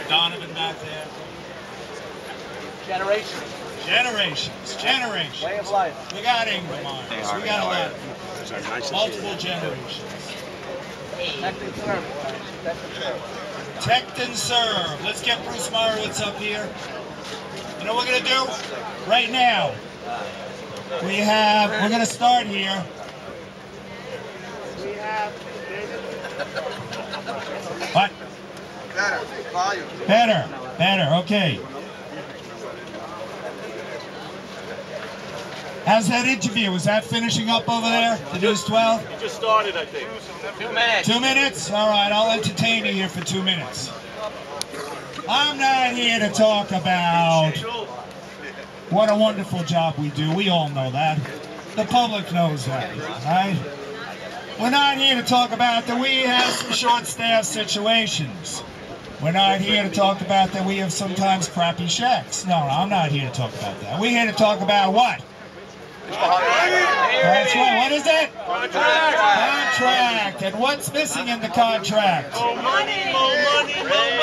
Donovan back there. Generations. Generations. Way of life. We got Ingram on us. We got a lot of people. Multiple generations. Protect and serve. Let's get Bruce Marowitz up here. You know what we're going to do? Right now, we're going to start here. What? Better. Volume. Better. Okay. How's that interview? Was that finishing up over there? The News 12? It just started, I think. 2 minutes. 2 minutes? All right, I'll entertain you here for 2 minutes. I'm not here to talk about what a wonderful job we do. We all know that. The public knows that, right? We're not here to talk about that we have some short-staffed situations. We're not here to talk about that we have sometimes crappy checks. No, I'm not here to talk about that. We're here to talk about what? That's right. What is it? Contract. And what's missing in the contract? More money.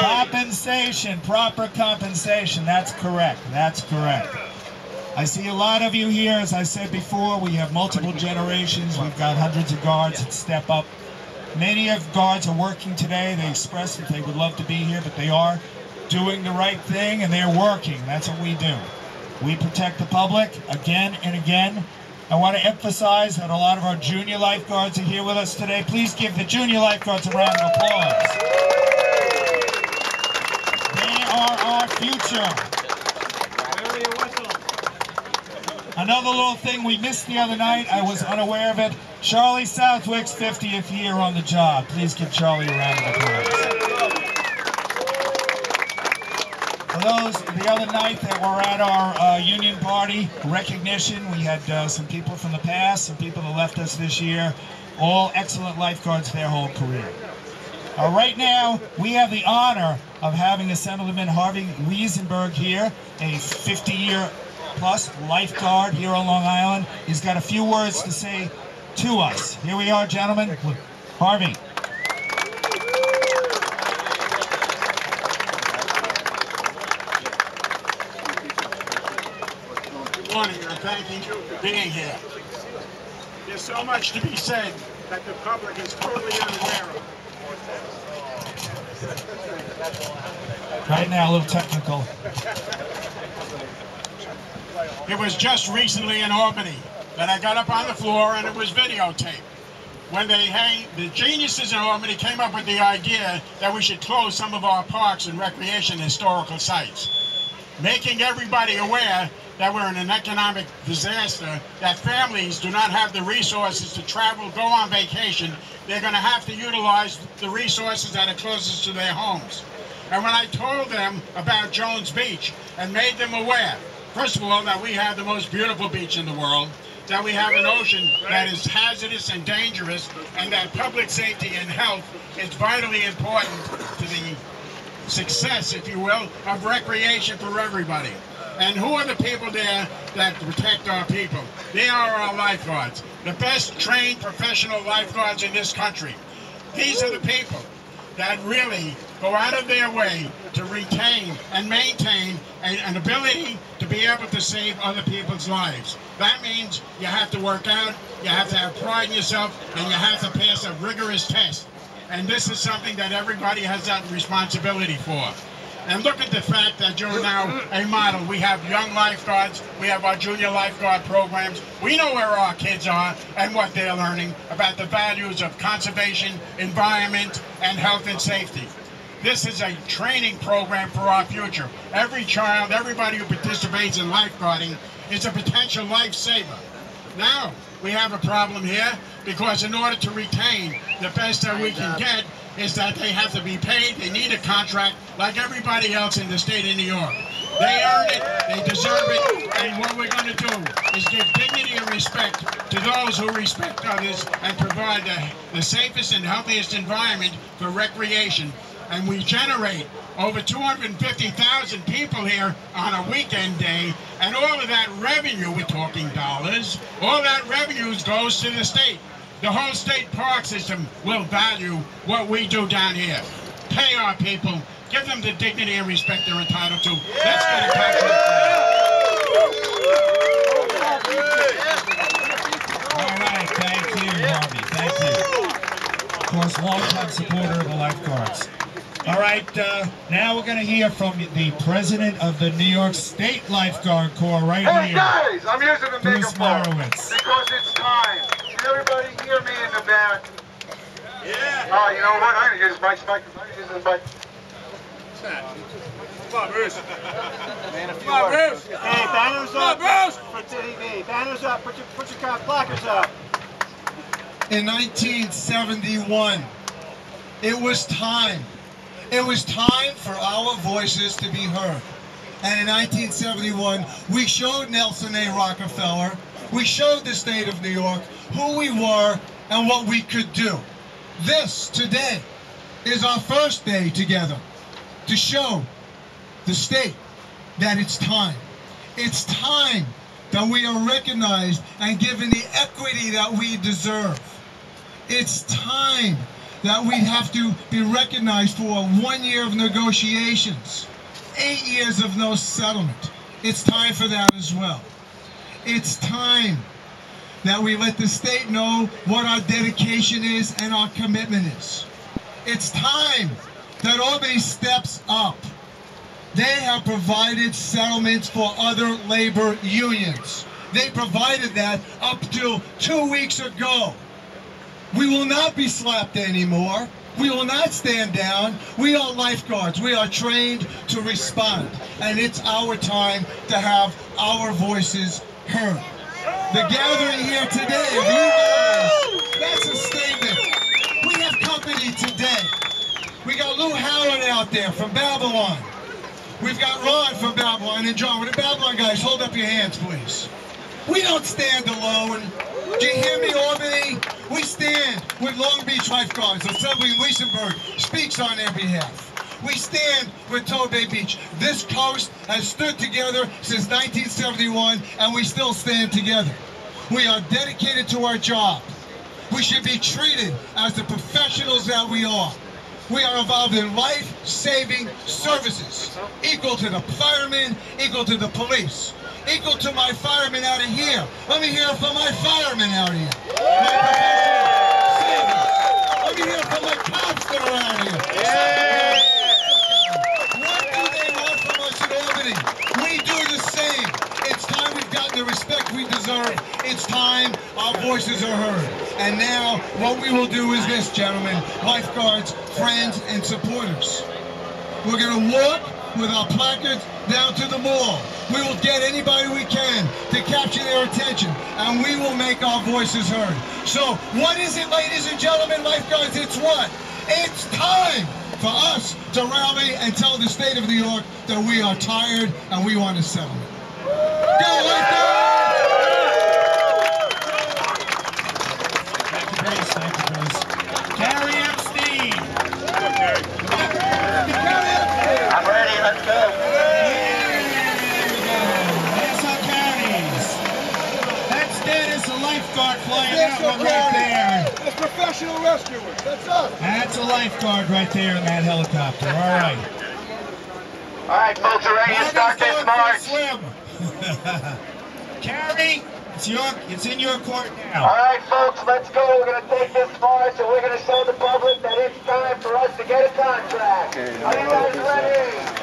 Compensation. Proper compensation. That's correct. I see a lot of you here. As I said before, we have multiple generations. We've got hundreds of guards that step up. Many of guards are working today. They express that they would love to be here, but they are doing the right thing and they're working. That's what we do. We protect the public again and again. I want to emphasize that a lot of our junior lifeguards are here with us today. Please give the junior lifeguards a round of applause. They are our future. Another little thing we missed the other night, I was unaware of it. Charlie Southwick's 50th year on the job. Please give Charlie a round of applause. For those, the other night that were at our union party recognition, we had some people from the past, some people that left us this year, all excellent lifeguards their whole career. Right now, we have the honor of having Assemblyman Harvey Wiesenberg here, a 50-year plus lifeguard here on Long Island. He's got a few words to say to us. Here we are, gentlemen. Harvey. Good morning, and thank you for being here. There's so much to be said that the public is totally unaware of. Right now, a little technical. It was just recently in Albany that I got up on the floor and it was videotaped. When the geniuses in Albany came up with the idea that we should close some of our parks and recreation historical sites, making everybody aware that we're in an economic disaster, that families do not have the resources to travel, go on vacation. They're going to have to utilize the resources that are closest to their homes. And when I told them about Jones Beach and made them aware, first of all, that we have the most beautiful beach in the world, that we have an ocean that is hazardous and dangerous, and that public safety and health is vitally important to the success, if you will, of recreation for everybody. And who are the people there that protect our people? They are our lifeguards, the best trained professional lifeguards in this country. These are the people that really go out of their way to retain and maintain an ability to be able to save other people's lives. That means you have to work out, you have to have pride in yourself, and you have to pass a rigorous test. And this is something that everybody has that responsibility for. And look at the fact that you're now a model. We have young lifeguards, we have our junior lifeguard programs. We know where our kids are and what they're learning about the values of conservation, environment, and health and safety. This is a training program for our future. Every child, everybody who participates in lifeguarding is a potential lifesaver. Now, we have a problem here because in order to retain the best that we can get is that they have to be paid, they need a contract like everybody else in the state of New York. They earn it, they deserve it, and what we're going to do is give dignity and respect to those who respect others and provide the safest and healthiest environment for recreation. And we generate over 250,000 people here on a weekend day, and all of that revenue, we're talking dollars, all that revenue goes to the state. The whole state park system will value what we do down here. Pay our people, Give them the dignity and respect they're entitled to. Let's get a contract. All right, thank you, Harvey. Thank you. Of course, longtime supporter of the lifeguards. All right, now we're going to hear from the president of the New York State Lifeguard Corps right Hey here. guys, I'm using the Bruce megaphone Marowitz. because it's time. Can everybody hear me in the back? Yeah. Oh, you know what? I'm gonna use Mike's mic. I'm gonna use this mic. Come on, Bruce. Man, a few Come on, words. Bruce. Hey, banners Come on, up Bruce. for TV. Banners up. Put your placards up. In 1971, it was time. It was time for our voices to be heard. And in 1971, we showed Nelson A. Rockefeller, we showed the state of New York who we were and what we could do. This, today, is our first day together to show the state that it's time. It's time that we are recognized and given the equity that we deserve. It's time that we have to be recognized for 1 year of negotiations, 8 years of no settlement. It's time for that as well. It's time that we let the state know what our dedication is and our commitment is. It's time that Albany steps up. They have provided settlements for other labor unions. They provided that up till 2 weeks ago. We will not be slapped anymore. We will not stand down. We are lifeguards. We are trained to respond. And it's our time to have our voices heard. The gathering here today of you guys, that's a statement. We have company today. We got Lou Howard out there from Babylon. We've got Ron from Babylon and John. With the Babylon guys, hold up your hands, please. We don't stand alone. Do you hear me, Albany? We stand with Long Beach Lifeguards. Assembly Leesenberg speaks on their behalf. We stand with Tobay Beach. This coast has stood together since 1971, and we still stand together. We are dedicated to our job. We should be treated as the professionals that we are. We are involved in life-saving services, equal to the firemen, equal to the police, equal to my firemen out of here. Let me hear from my firemen out here. Let me hear from my cops that are out here. What do they want from us in Albany? We do the same. It's time we've gotten the respect we deserve. It's time our voices are heard. And now what we will do is this, gentlemen, lifeguards, friends, and supporters. We're going to walk with our placards down to the mall. We will get anybody we can to capture their attention, and we will make our voices heard. So what is it, ladies and gentlemen, lifeguards? It's what? It's time for us to rally and tell the state of New York that we are tired and we want a settlement. Go lifeguards! Thank you, Bruce. Thank you, Bruce. Carrie Epstein. I'm ready. Let's go. There's our carries. That's Dennis, a lifeguard flying out one right there. That's professional rescuers. That's us. That's a lifeguard right there in that helicopter. All right. All right, folks, are ready to start this march. Swim. Carrie, it's in your court now. All right, folks, let's go. We're going to take this march, and we're going to show the public that it's time for us to get a contract. Are you guys ready?